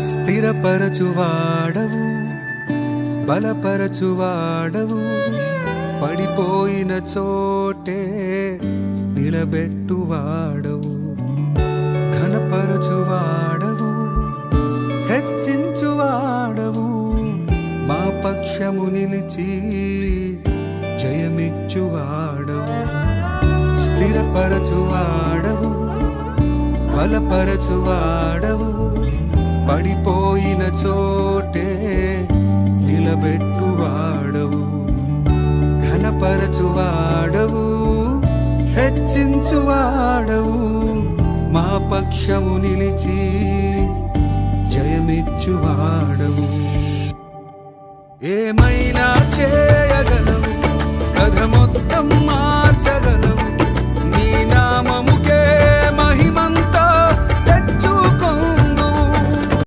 స్థిరపరచువాడవు, బలపరచువాడవు, పడిపోయిన చోటే నిలబెట్టువాడవు, ఘనపరచువాడవు, హెచ్చించువాడవు, మా పక్షము నిలిచి జయమిచ్చువాడవు. స్థిరపరచువాడవు, బలపరచువాడవు, పడిపోయిన చోటే నిలబెట్టువాడవు, ఘనపరచువాడవు, హెచ్చించువాడవు, మా పక్షము నిలిచి జయమిచ్చువాడవు.